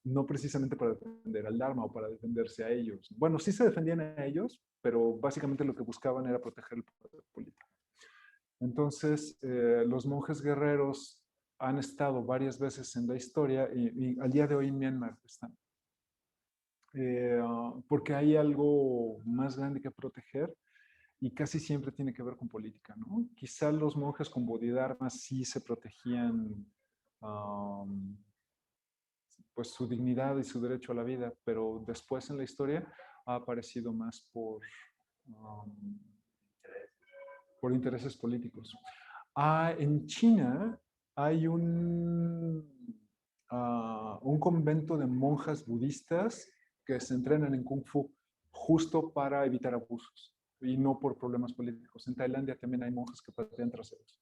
No precisamente para defender al Dharma o para defenderse a ellos. Bueno, sí se defendían a ellos, pero básicamente lo que buscaban era proteger el poder político. Entonces, los monjes guerreros han estado varias veces en la historia y al día de hoy en Myanmar están. Porque hay algo más grande que proteger y casi siempre tiene que ver con política, ¿no? Quizá los monjes con Bodhidharma sí se protegían pues su dignidad y su derecho a la vida, pero después en la historia ha aparecido más por intereses políticos. En China hay un convento de monjas budistas que se entrenan en Kung Fu justo para evitar abusos y no por problemas políticos. En Tailandia también hay monjas que patean traseros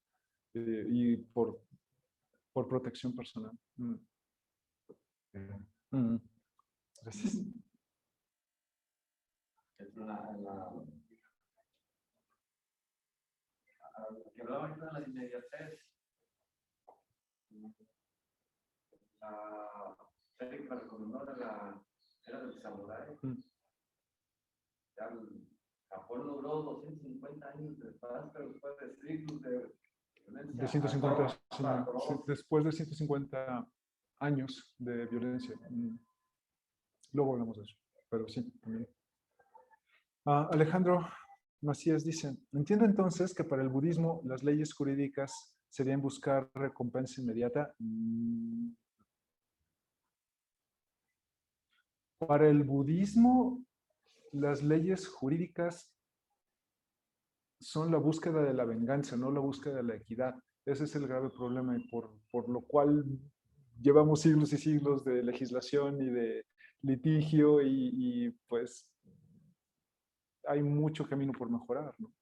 y por protección personal. Gracias. Que hablaba ahorita de la inmediatez. La serie que me recomendó era del samurái. Ya Japón logró 250 años de paz, pero después de siglos de violencia. De 150, después de 150 años de violencia. Luego hablamos de eso, pero sí, también. Alejandro Macías dice, entiendo entonces que para el budismo las leyes jurídicas serían buscar recompensa inmediata. Para el budismo, las leyes jurídicas son la búsqueda de la venganza, no la búsqueda de la equidad. Ese es el grave problema y por lo cual llevamos siglos y siglos de legislación y de litigio y pues hay mucho camino por mejorar, ¿no?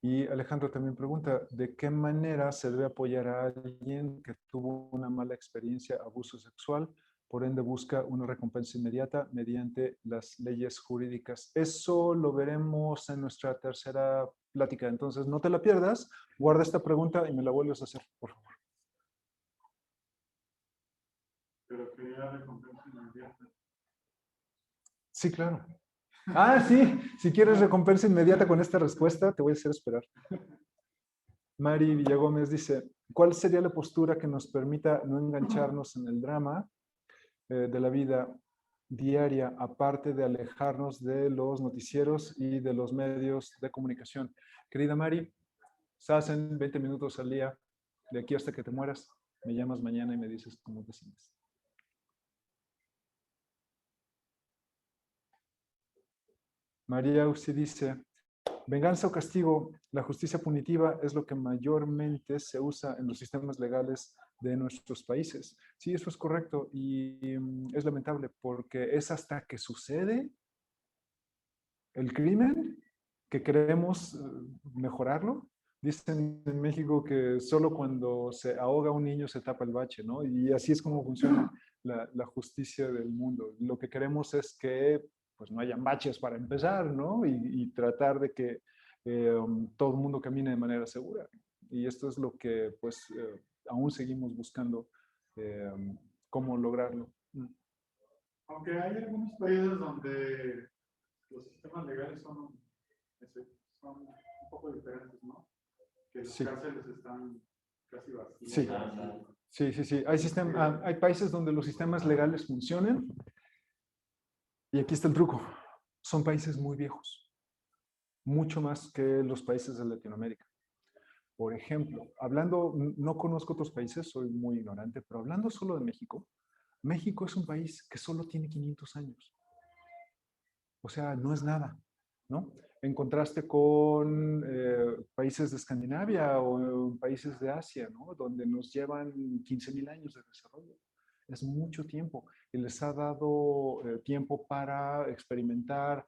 Y Alejandro también pregunta, ¿de qué manera se debe apoyar a alguien que tuvo una mala experiencia, abuso sexual, por ende busca una recompensa inmediata mediante las leyes jurídicas? Eso lo veremos en nuestra tercera plática, entonces no te la pierdas, guarda esta pregunta y me la vuelves a hacer, por favor. Pero quería recompensa inmediata. Sí, claro. Sí, si quieres recompensa inmediata con esta respuesta, te voy a hacer esperar. Mari Villagómez dice, ¿cuál sería la postura que nos permita no engancharnos en el drama de la vida diaria, aparte de alejarnos de los noticieros y de los medios de comunicación? Querida Mari, estás en 20 minutos al día, de aquí hasta que te mueras, me llamas mañana y me dices cómo te sientes. María Uzi dice, venganza o castigo, la justicia punitiva es lo que mayormente se usa en los sistemas legales de nuestros países. Sí, eso es correcto y es lamentable porque es hasta que sucede el crimen que queremos mejorarlo. Dicen en México que solo cuando se ahoga un niño se tapa el bache, ¿no? Y así es como funciona la justicia del mundo. Lo que queremos es que pues no hayan baches para empezar, ¿no? Y tratar de que todo el mundo camine de manera segura. Y esto es lo que pues aún seguimos buscando cómo lograrlo. Aunque hay algunos países donde los sistemas legales son un poco diferentes, ¿no? Que las cárceles están casi vacías. Sí. Hay países donde los sistemas legales funcionan. Y aquí está el truco. Son países muy viejos. Mucho más que los países de Latinoamérica. Por ejemplo, hablando, no conozco otros países, soy muy ignorante, pero hablando solo de México, México es un país que solo tiene 500 años. O sea, no es nada, ¿no? En contraste con países de Escandinavia o países de Asia, ¿no? Donde nos llevan 15,000 años de desarrollo. Es mucho tiempo y les ha dado tiempo para experimentar,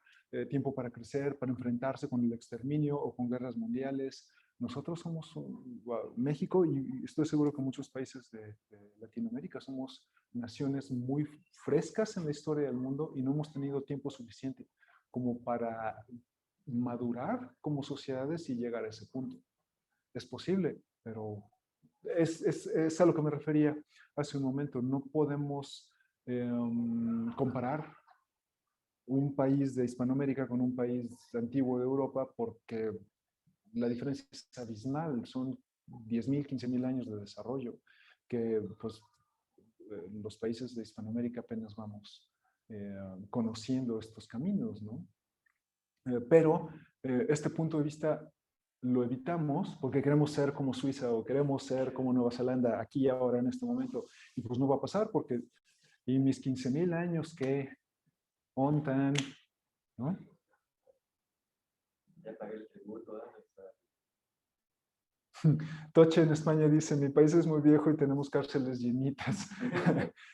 tiempo para crecer, para enfrentarse con el exterminio o con guerras mundiales. nosotros somos México, y estoy seguro que muchos países de Latinoamérica somos naciones muy frescas en la historia del mundo y no hemos tenido tiempo suficiente como para madurar como sociedades y llegar a ese punto. Es posible, pero es a lo que me refería hace un momento. No podemos comparar un país de Hispanoamérica con un país antiguo de Europa porque la diferencia es abismal. Son 10.000, 15.000 años de desarrollo que pues los países de Hispanoamérica apenas vamos conociendo estos caminos, ¿no? Pero este punto de vista lo evitamos porque queremos ser como Suiza o queremos ser como Nueva Zelanda aquí, ahora, en este momento. Y pues no va a pasar porque y mis 15.000 años que ontan, ¿no? Ya pagué el tributo, ¿eh? Toche en España dice, mi país es muy viejo y tenemos cárceles llenitas.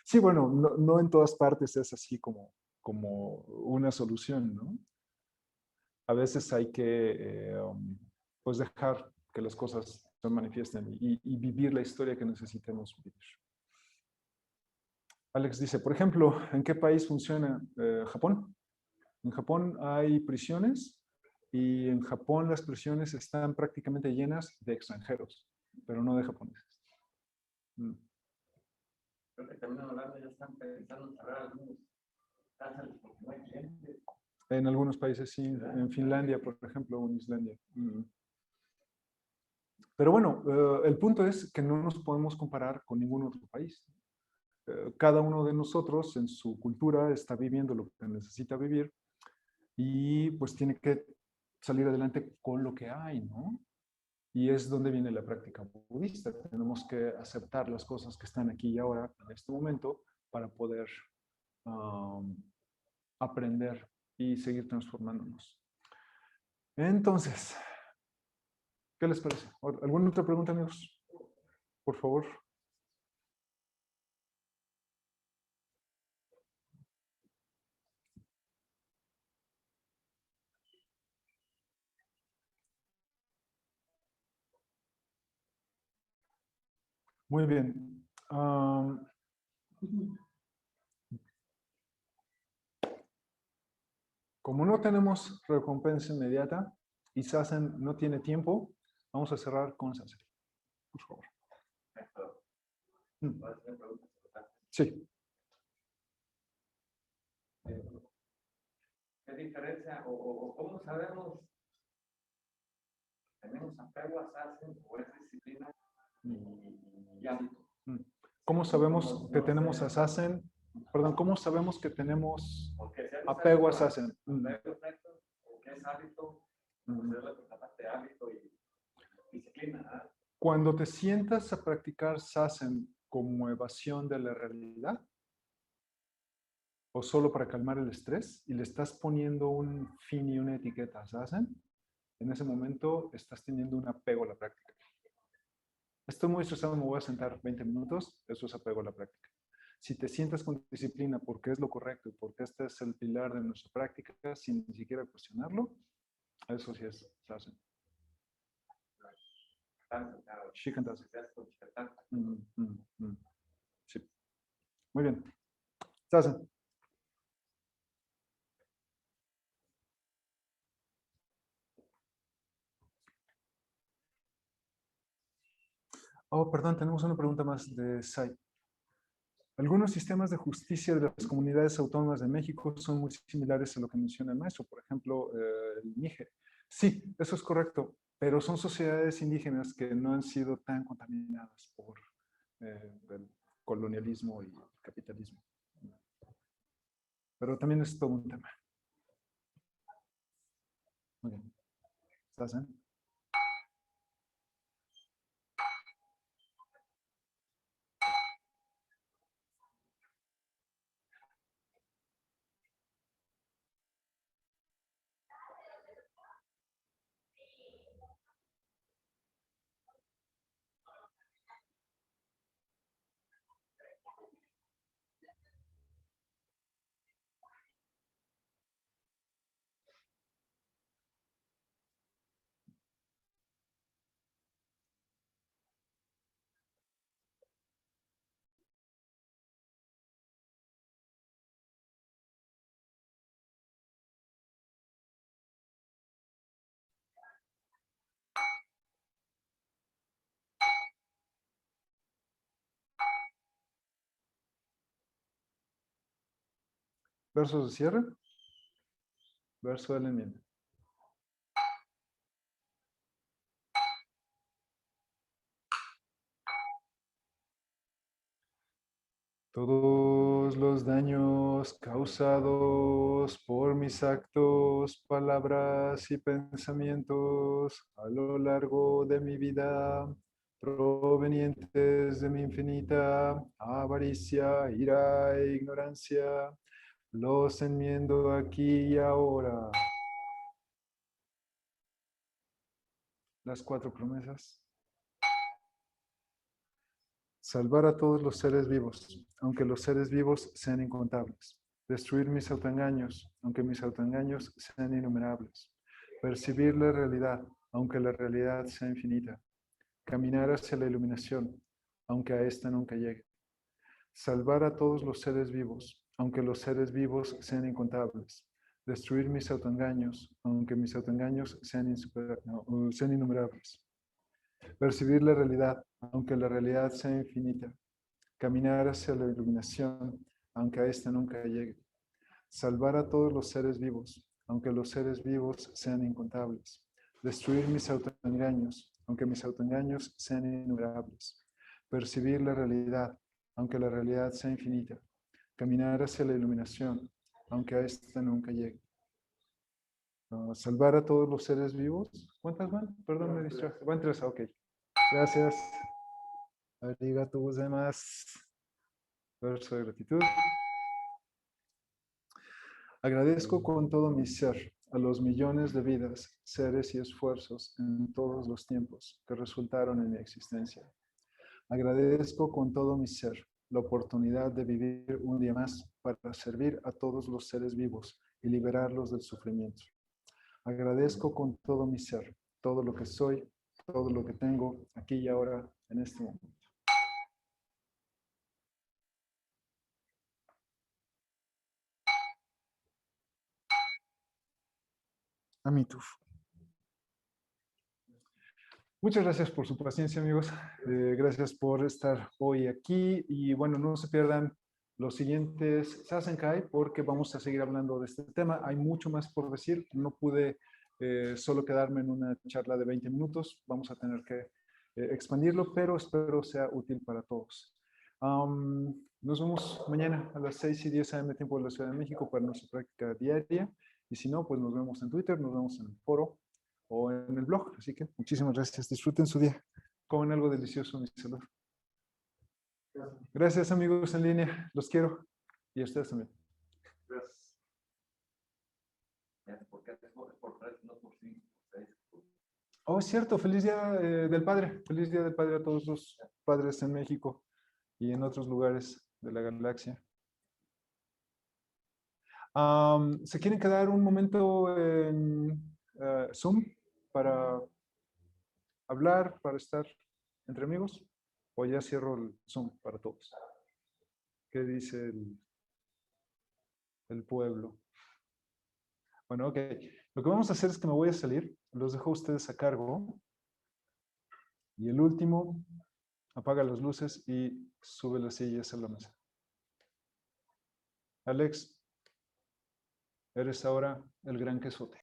Sí, bueno, no en todas partes es así como una solución, ¿no? A veces hay que pues dejar que las cosas se manifiesten y vivir la historia que necesitemos vivir. Alex dice, por ejemplo, ¿en qué país funciona? Japón. En Japón hay prisiones y en Japón las prisiones están prácticamente llenas de extranjeros, pero no de japoneses. Creo que también en Holanda ya están pensando en cerrar algunos cárceles porque no hay gente. En algunos países sí, en Finlandia, por ejemplo, o en Islandia. Pero bueno, el punto es que no nos podemos comparar con ningún otro país. Cada uno de nosotros en su cultura está viviendo lo que necesita vivir y pues tiene que salir adelante con lo que hay, ¿no? Y es donde viene la práctica budista. Tenemos que aceptar las cosas que están aquí y ahora, en este momento, para poder aprender y seguir transformándonos. Entonces, ¿qué les parece? ¿Alguna otra pregunta, amigos? Por favor. Muy bien. Como no tenemos recompensa inmediata y Sassen no tiene tiempo, vamos a cerrar con Sassen. Por favor. Sí. ¿Qué diferencia o cómo sabemos tenemos apego a Sassen o es disciplina y hábito? ¿Cómo sabemos que tenemos a Sassen? Perdón, ¿cómo sabemos que tenemos apego a Sassen? ¿Qué es hábito? Pues es la parte de hábito y disciplina, ¿verdad? Cuando te sientas a practicar Sassen como evasión de la realidad o solo para calmar el estrés y le estás poniendo un fin y una etiqueta a Sassen, en ese momento estás teniendo un apego a la práctica. Estoy muy estresado, me voy a sentar 20 minutos, eso es apego a la práctica. Si te sientas con disciplina porque es lo correcto y porque este es el pilar de nuestra práctica, sin ni siquiera cuestionarlo, eso sí es Sassen. Shikantaza. Sí. Muy bien. Sassen. Oh, perdón, tenemos una pregunta más de Sai. Algunos sistemas de justicia de las comunidades autónomas de México son muy similares a lo que menciona el maestro, por ejemplo, el NIGE. Sí, eso es correcto, pero son sociedades indígenas que no han sido tan contaminadas por el colonialismo y capitalismo. Pero también es todo un tema. Muy bien. ¿Estás bien? Versos de cierre. Verso de la enmienda. Todos los daños causados por mis actos, palabras y pensamientos a lo largo de mi vida, provenientes de mi infinita avaricia, ira e ignorancia, los enmiendo aquí y ahora. Las 4 promesas. Salvar a todos los seres vivos, aunque los seres vivos sean incontables. Destruir mis autoengaños, aunque mis autoengaños sean innumerables. Percibir la realidad, aunque la realidad sea infinita. Caminar hacia la iluminación, aunque a esta nunca llegue. Salvar a todos los seres vivos, aunque los seres vivos sean incontables. Destruir mis autoengaños, aunque mis autoengaños sean innumerables. Percibir la realidad, aunque la realidad sea infinita. Caminar hacia la iluminación, aunque a esta nunca llegue. Salvar a todos los seres vivos, aunque los seres vivos sean incontables. Destruir mis autoengaños, aunque mis autoengaños sean innumerables. Percibir la realidad, aunque la realidad sea infinita. Caminar hacia la iluminación, aunque a esta nunca llegue. Salvar a todos los seres vivos. ¿Cuántas van? Perdón, me distraje. Van 3, ok. Gracias. Arigatou gozaimasu. Verso de gratitud. Agradezco con todo mi ser a los millones de vidas, seres y esfuerzos en todos los tiempos que resultaron en mi existencia. Agradezco con todo mi ser la oportunidad de vivir un día más para servir a todos los seres vivos y liberarlos del sufrimiento. Agradezco con todo mi ser, todo lo que soy, todo lo que tengo, aquí y ahora, en este momento. Amituf. Muchas gracias por su paciencia, amigos. Gracias por estar hoy aquí. Y bueno, no se pierdan los siguientes Sasenkai porque vamos a seguir hablando de este tema. Hay mucho más por decir. No pude solo quedarme en una charla de 20 minutos. Vamos a tener que expandirlo, pero espero sea útil para todos. Nos vemos mañana a las 6:10 a.m. tiempo de la Ciudad de México para nuestra práctica diaria. Y si no, pues nos vemos en Twitter, nos vemos en el foro o en el blog. Así que muchísimas gracias. Disfruten su día. Coman algo delicioso, mi salud. Gracias, amigos en línea. Los quiero. Y a ustedes también. Gracias. ¿Por qué es por 3, no por 5, por 6? Oh, es cierto. Feliz Día del Padre. Feliz Día del Padre a todos los padres en México y en otros lugares de la galaxia. ¿Se quieren quedar un momento en Zoom para hablar, para estar entre amigos? ¿O ya cierro el Zoom para todos? ¿Qué dice el pueblo? Bueno, ok. Lo que vamos a hacer es que me voy a salir. Los dejo a ustedes a cargo. Y el último, apaga las luces y sube las sillas a la mesa. Alex, eres ahora el gran quesote.